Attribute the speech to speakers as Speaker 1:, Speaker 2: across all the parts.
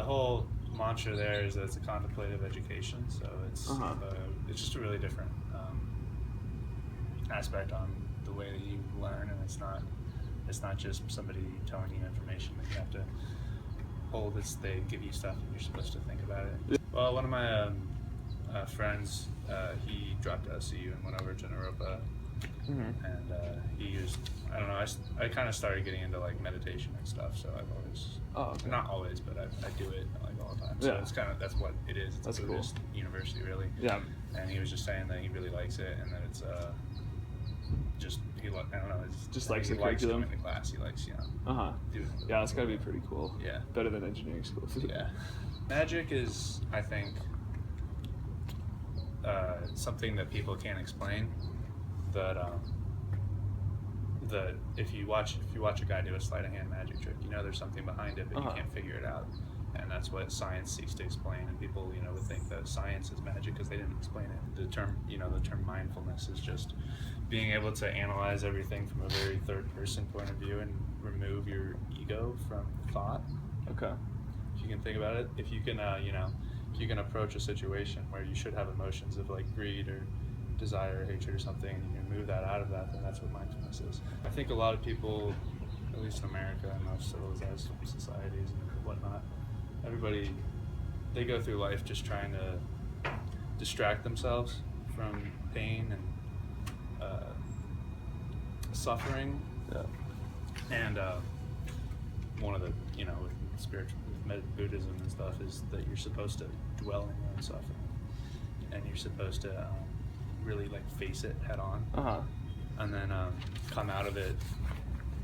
Speaker 1: whole mantra there is that it's a contemplative education, so it's just a really different aspect on the way that you learn, and it's not just somebody telling you information that you have to hold. They give you stuff and you're supposed to think about it. Well, one of my friends, he dropped SCU and went over to Naropa, and he used, I don't know, I kind of started getting into like meditation and stuff, so I've always, not always, but I do it like all the time. So it's kind of, that's what it is. It's a Buddhist university, really. Yeah. And he was just saying that he really likes it, and that it's just, I don't know, it's
Speaker 2: just likes the
Speaker 1: curriculum.
Speaker 2: curriculum.
Speaker 1: He likes going to class. He likes, doing it.
Speaker 2: Yeah, it's gotta be pretty cool.
Speaker 1: Yeah.
Speaker 2: Better than engineering school.
Speaker 1: Yeah. Magic is, I think, something that people can't explain. That if you watch a guy do a sleight of hand magic trick, you know there's something behind it, but you can't figure it out. And that's what science seeks to explain. And people, would think that science is magic because they didn't explain it. The term mindfulness is just being able to analyze everything from a very third-person point of view and remove your ego from thought.
Speaker 2: Okay.
Speaker 1: If you can think about it, if you can, if you can approach a situation where you should have emotions of like greed or desire or hatred or something, and you can move that out of that, then that's what mindfulness is. I think a lot of people, at least in America and most civilized societies and whatnot, everybody, they go through life just trying to distract themselves from pain and suffering.
Speaker 2: Yeah.
Speaker 1: And one of the, with spiritual, with Buddhism and stuff, is that you're supposed to dwell in your own suffering, and you're supposed to really like face it head on, and then come out of it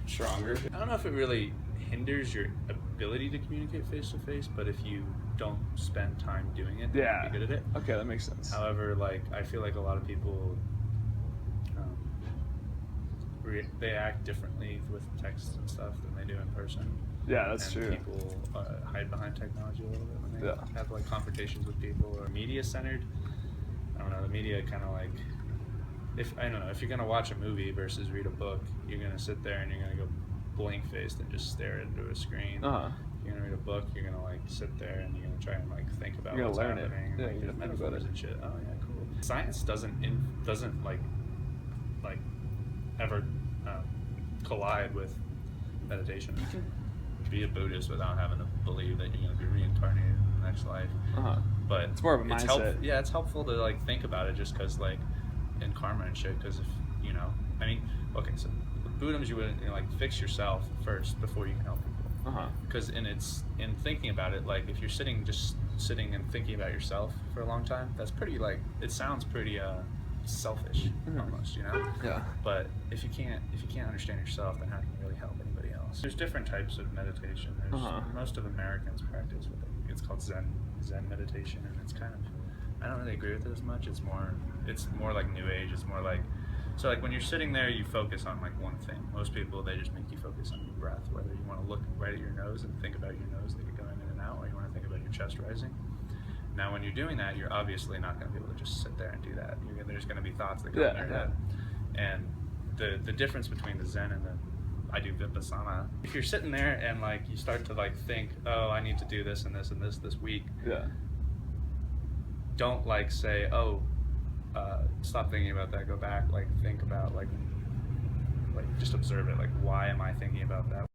Speaker 1: stronger. I don't know if it really hinders your ability to communicate face to face, but if you don't spend time doing it, you'll be good at it.
Speaker 2: Okay, that makes sense.
Speaker 1: However, like I feel like a lot of people they act differently with text and stuff than they do in person.
Speaker 2: Yeah, that's true.
Speaker 1: People hide behind technology a little bit when they have like confrontations with people, or media centered. I don't know, the media kind of like, if you're gonna watch a movie versus read a book, you're gonna sit there and you're gonna go blank faced and just stare into a screen. If you're gonna read a book, you're gonna like sit there and you're gonna try and like think about what's happening.
Speaker 2: Yeah,
Speaker 1: like,
Speaker 2: you're gonna think about it
Speaker 1: and shit. Oh yeah, cool. Science doesn't like ever collide with meditation. You can be a Buddhist without having to believe that you're going to be reincarnated in the next life. But
Speaker 2: it's more of a mindset.
Speaker 1: It's helpful to like think about it, just because like in karma and shit. Because if so with Buddhism, you would like fix yourself first before you can help people. Because in thinking about it, like if you're sitting and thinking about yourself for a long time, that's pretty like, it sounds pretty selfish almost,
Speaker 2: Yeah.
Speaker 1: But if you can't understand yourself, then how can you really help anybody else? There's different types of meditation. Most of Americans practice it's called Zen meditation, and it's kind of, I don't really agree with it as much. It's more like New Age. It's more like, so like when you're sitting there, you focus on like one thing. Most people, they just make you focus on your breath, whether you want to look right at your nose and think about your nose that you're going in and out, or you want to think about your chest rising. Now, when you're doing that, you're obviously not going to be able to just sit there and do that. There's going to be thoughts that come in your head. And the difference between the Zen and the I do Vipassana, if you're sitting there and like you start to like think, oh, I need to do this and this and this week. Yeah. Don't like say, oh, stop thinking about that. Go back. Like think about like just observe it. Like, why am I thinking about that?